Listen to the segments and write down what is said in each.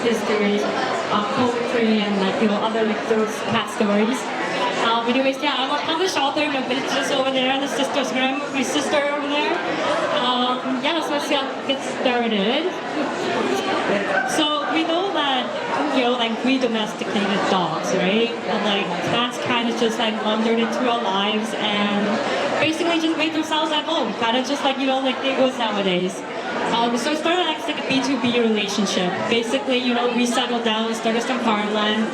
history, poetry, and other those cat stories. Anyways, yeah, I'm a published author. My bitch is over there, the sister's grandma, my sister over there. Yeah, so let's get started. So we know that, we domesticated dogs, right? And cats kind of just wandered into our lives and basically just made themselves at home, kind of just like they was nowadays. So it started like a B2B relationship. Basically, we settled down, started some farmland,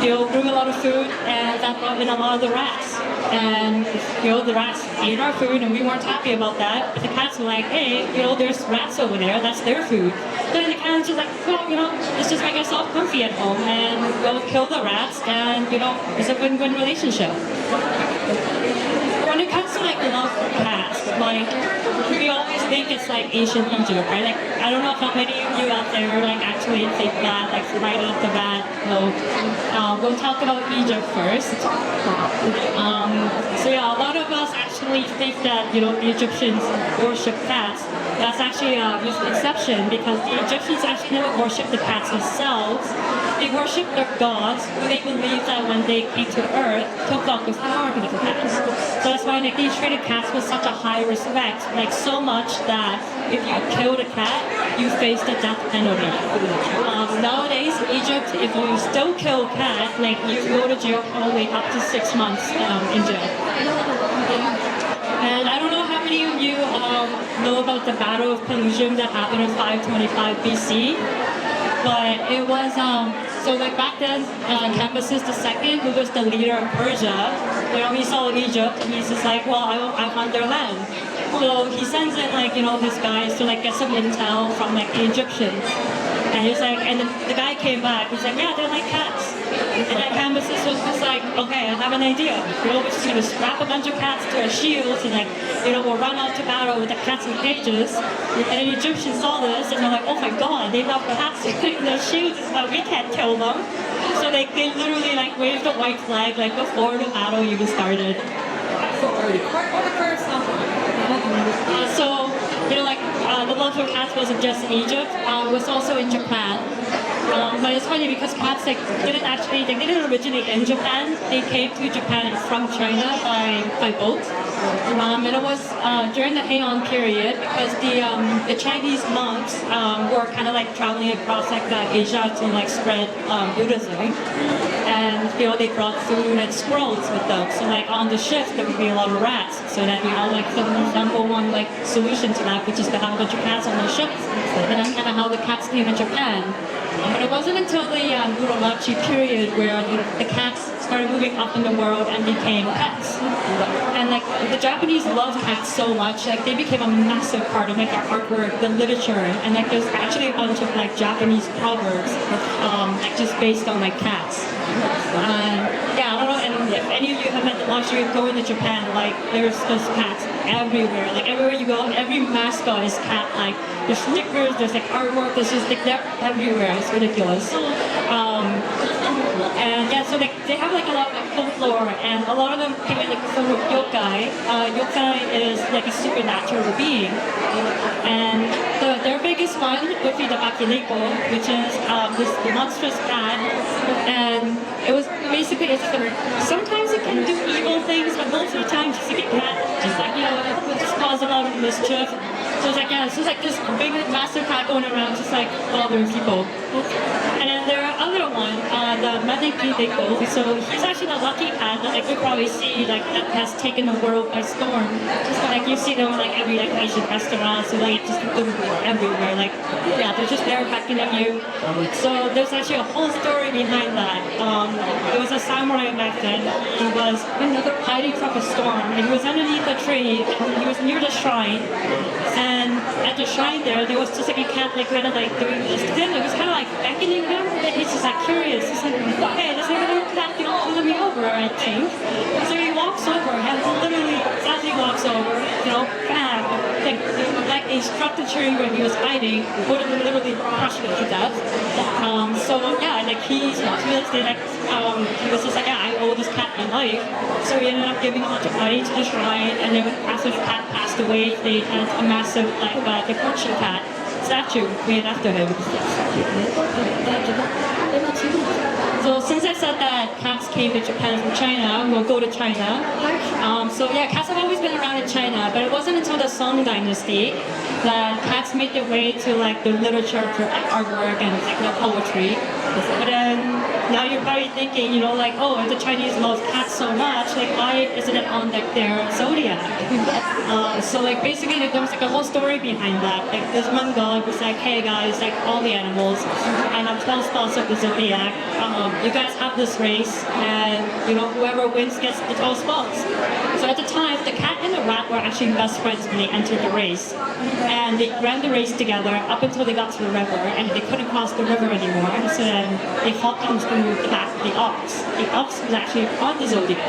grew a lot of food, and that brought in a lot of the rats. And, the rats ate our food, and we weren't happy about that. But the cats were like, hey, there's rats over there, that's their food. Then the cats just like, well, let's just make ourselves comfy at home, and we'll kill the rats, and, it's a win-win relationship. When it comes to love for cats, we always think it's ancient Egypt, right? I don't know how many of you out there actually think that right off the bat. We'll talk about Egypt first. So yeah, a lot of us actually think that the Egyptians worship cats. That's actually a misconception because the Egyptians actually don't worship the cats themselves. They worship their gods, who they believe that when they came to Earth, took off the form of the cats. So that's why they treated cats with such a high respect, so much that if you killed a cat, you face the death penalty. Nowadays in Egypt, if you still kill a cat, you go to jail probably up to 6 months in jail. And I don't know how many of you know about the Battle of Pelusium that happened in 525 BC, but it was back then, Cambyses II, who was the leader of Persia, he saw Egypt, and he's just like, well, I want their land. So he sends in his guys to get some intel from the Egyptians. And he's like, and the guy came back, he's like, yeah, they're like cats. And then Cambyses was just like, okay, I have an idea. We're just going to strap a bunch of cats to our shields and we'll run out to battle with the cats in cages. And the Egyptians saw this and they're like, oh my god, they love cats in their shields, but we can't kill them. So they literally waved a white flag before the battle even started. So, the love for cats wasn't just in Egypt, it was also in Japan. But it's funny because cats didn't originate in Japan. They came to Japan from China by boat. And it was during the Heian period because the Chinese monks were kind of traveling across Asia to spread Buddhism. And they brought food and scrolls with them. So on the ship there would be a lot of rats. So that the number one solution to that, which is to have a bunch of cats on the ships. And that's kind of how the cats came in Japan. But it wasn't until the Muromachi period where the cats started moving up in the world and became pets. And the Japanese loved cats so much, they became a massive part of their artwork, the literature, and there's actually a bunch of Japanese proverbs just based on cats. Yeah, I don't know, and if any of you have had the luxury of going to Japan, there's just cats everywhere. Everywhere you go, every mascot is cat. There's stickers, there's artwork, there's just they're everywhere. It's ridiculous. And yeah, so they have a lot of folklore, and a lot of them came in from yokai. Yokai is a supernatural being, and their biggest one would be the Bakineko, which is this monstrous cat, and it was basically sometimes it can do evil things, but most of the time it's a cat, just cause a lot of mischief. So it's just this big massive cat going around just bothering people. And then there are other one, the Maneki-deko. So he's actually the lucky cat that you probably see that has taken the world by storm. You see them every Asian restaurant, so just everywhere. Yeah, they're just there beckoning you. So there's actually a whole story behind that. There was a samurai back then who was hiding from a storm, and he was underneath a tree, and he was near the shrine. And at the shrine there was just a cat kind of doing this to him. It was kind of beckoning him, and he's just curious. He's like, hey, there's another cat pulling me over, I think. So he walks over, and literally, as he walks over, bam, he struck the tree where he was hiding, would have literally crushed him to death. So yeah, he was just yeah, I owe this cat my life. So he ended up giving a bunch of money to the shrine, and then after the cat passed away, they had a massive decoration cat. statue made after him. So since I said that cats came to Japan from China, we'll go to China. So yeah, cats have always been around in China, but it wasn't until the Song Dynasty that cats made their way to like the literature for artwork and like, poetry. But then now you're probably thinking, you know, like, oh, if the Chinese love cats so much, like why isn't it on like their zodiac? So like basically there was like a whole story behind that. Like this one god was like, hey guys, like all the animals, and I'm 12 spots of the zodiac. You guys have this race, and you know whoever wins gets the 12 spots. So at the time, the cat and the rat were actually best friends when they entered the race, and they ran the race together up until they got to the river, and they couldn't cross the river anymore. So then they hopped onto the ox. The ox was actually on the zodiac,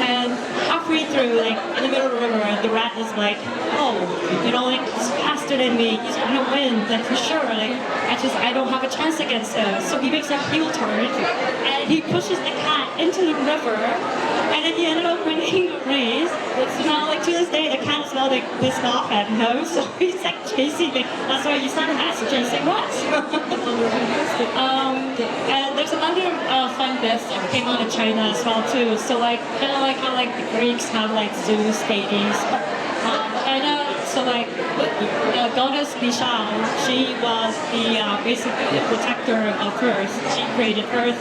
and halfway through, like in the middle of the river, the rat is like, oh, you know, like he's faster than me, he's gonna win, like for sure. Like I don't have a chance against him. So he makes a heel turn and he pushes the cat into the river, and then he ended up winning the race. So now, like to this day, the cat is now like pissed off at him, so he's like chasing me. That's why you see cats chasing rats. And there's another fun bit that came out of China as well too. So like kind of like how like the Greeks have like Zeus, Hades. China, so like the goddess Lishao, she was the basically the protector of Earth. She created Earth,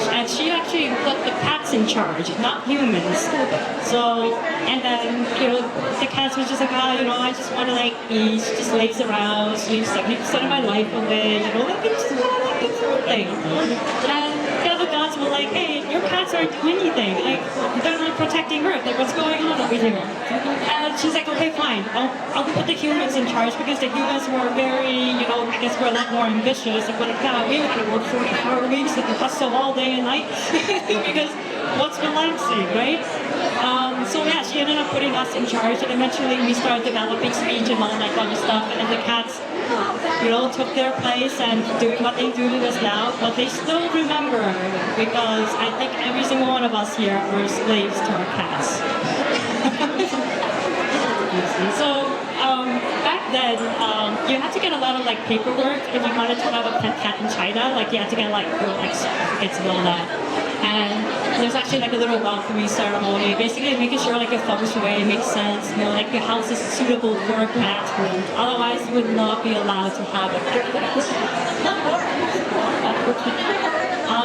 and she actually put the cats in charge, not humans. So, and then you know the cats was just like, oh, you know, I just want to like eat, she just lays around, sleeps 70% of my life away, you know, like it's just like a cool thing. And the other gods were like, hey, your cats aren't doing anything, like they're not protecting Earth, like what's going on over here? And she's like, okay, fine, I'll put the humans in charge, because the humans were very, you know, I guess we're a lot more ambitious. Like, God, we want to work 40-hour weeks, like hustle all day and night, because what's relaxing, right? So yeah, she ended up putting us in charge, and eventually we started developing speech and all that kind of stuff, and the cats, you know, took their place and doing what they do to us now, but they still remember, because I think every single one of us here were slaves to our cats. So back then, you had to get a lot of like paperwork if you wanted to have a pet cat in China. Like you had to get like certificates and all that. And there's actually like a little welcoming ceremony, basically making sure like your feng shui makes sense. You know, like your house is suitable for a cat. Otherwise, you would not be allowed to have a cat.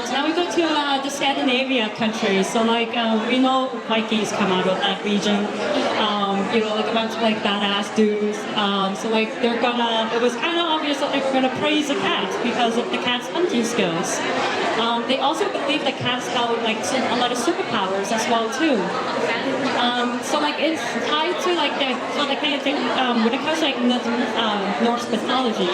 So now we go to the Scandinavia countries. So like we know Vikings come out of that region. You know, like a bunch of like badass dudes. So like they're gonna. It was kind of obvious that they were gonna praise the cats because of the cat's hunting skills. They also believe that cats held like a lot of superpowers as well too. So like it's tied to like the so like kind of thing when it comes to like Norse mythology,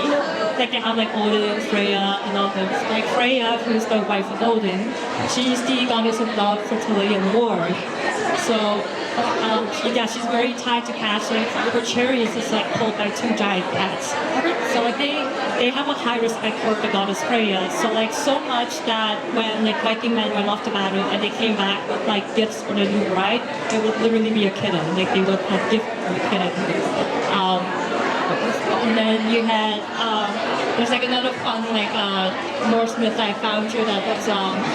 like they have like Odin, Freya, and all those. Like Freya, who's the wife of Odin, she's the goddess of love, fertility, and war. So yeah, she's very tied to cats. Like her chariot is like pulled by two giant cats. So like they have a high respect for the goddess Freya. So like so much that when like Viking men went off to battle and they came back with like gifts for the new bride, it would literally be a kitten. Like they would have gifts for the kitten. And then you had there's like another fun like Norse myth I found here that was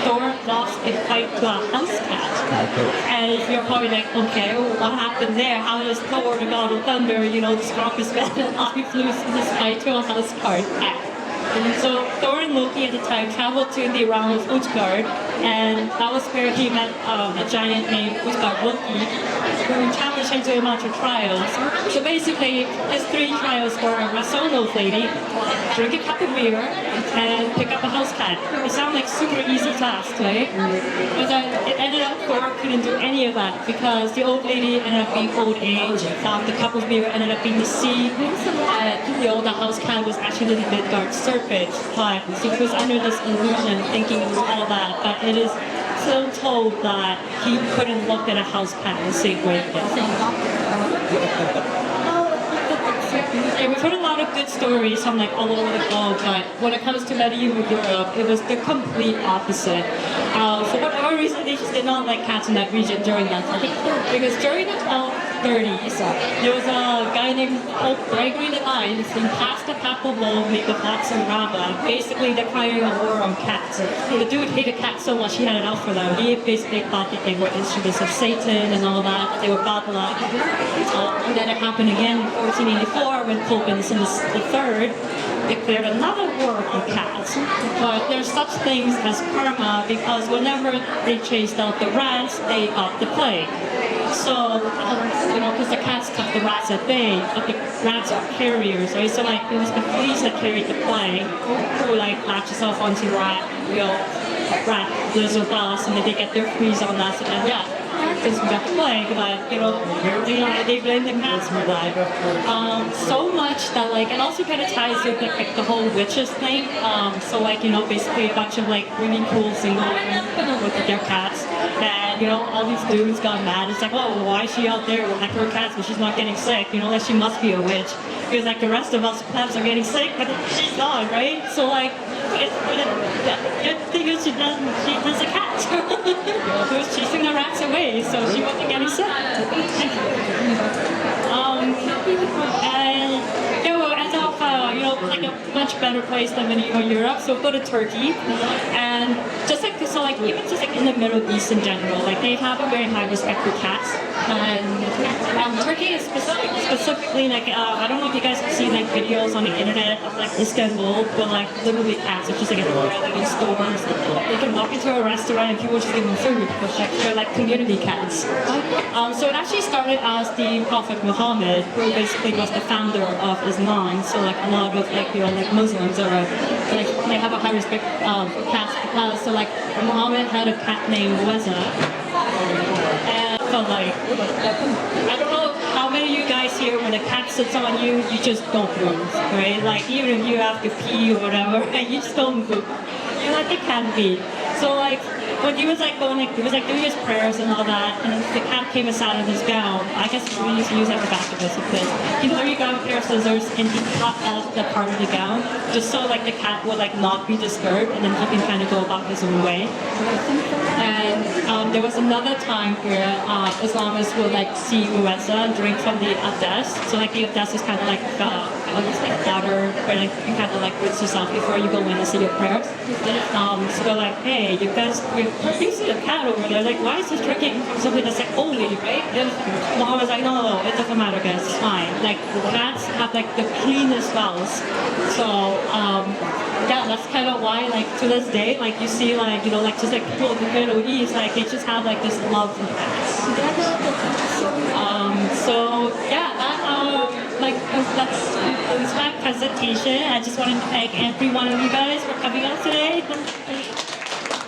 Thor lost a fight to a house cat. And you're probably like, okay, what happened there? How does Thor, the god of thunder, you know, the strongest man alive, lose this fight to a house cat? And so Thor and Loki at the time traveled to the realm of Utgard, and that was where he met a giant named Utgard Loki, who challenged him to a bunch of trials. So basically, his 3 trials were a solo lady, drink a cup of beer, and pick up a house cat. It sounds like super easy task, right? But then it ended up Thor couldn't do any of that because the old lady ended up being old age, the cup of beer ended up being the sea, and the house cat was actually the Midgard serpent. But so he was under this illusion, thinking all that, but it is still told that he couldn't look at a house cat and say great things. And we've heard a lot of good stories from like all over the globe, but when it comes to medieval Europe, it was the complete opposite. For whatever reason, they just did not like cats in that region during that time. Because during that time, 30s, there was a guy named Gregory the Lion who passed a papal bull with the Pax and Rama, basically declaring a war on cats. The dude hated cats so much he had it out for them. He basically thought that they were instruments of Satan and all that, they were godlike. And then it happened again in 1484 when Pope Innocent III declared another war on cats. But there's such things as karma because whenever they chased out the rats, they got the plague. So, because the cats kept the rats at bay, but the rats are carriers, right? So, it was the fleas that carried the plague, who, latch itself onto rat lives with us, and then they get their fleas on us, and then, since we got the plague, but, they blame the cats for that. So much that, and also kind of ties with, the whole witches thing. So, basically a bunch of, really cool single women with their cats. And, all these dudes got mad. It's oh, why is she out there with her cats when she's not getting sick? She must be a witch. Because, the rest of us plebs are getting sick, but she's not, right? So, the thing is, she does a cat. She was chasing the rats away, so she wasn't getting sick. A much better place than in Europe. So go to Turkey, and even just in the Middle East in general, they have a very high respect for cats. And Turkey is specifically I don't know if you guys have seen videos on the internet of Istanbul, but literally cats are just everywhere, in stores. They can walk into a restaurant and people just give them food, but they're community cats. So it actually started as the Prophet Muhammad, who basically was the founder of Islam. So a lot of Muslims are they have a high respect for cats because Muhammad had a cat named Weza. And so I don't know how many of you guys here, when a cat sits on you, you just don't move, right? Even if you have to pee or whatever, you just don't move. You let the cat be. So when he was he was doing his prayers and all that, and the cat came inside of his gown. I guess we used to use that for basketball because he literally got a pair of scissors and he cut out the part of the gown just so the cat would not be disturbed, and then he can kind of go about his own way. And there was another time where Islamists would see Uweza drink from the abdes. So the abdes is kind of water where you kind of rinse yourself before you go in and say your prayers. So they're hey, you guys, you see a cat over there, why is this drinking something that's holy, right? And Mom was no, it doesn't matter, guys, it's fine. Cats have the cleanest smells. So that's kind of why to this day you see just people in the Middle East they just have this love for cats. So yeah, that's my presentation. I just wanted to thank every one of you guys for coming out today.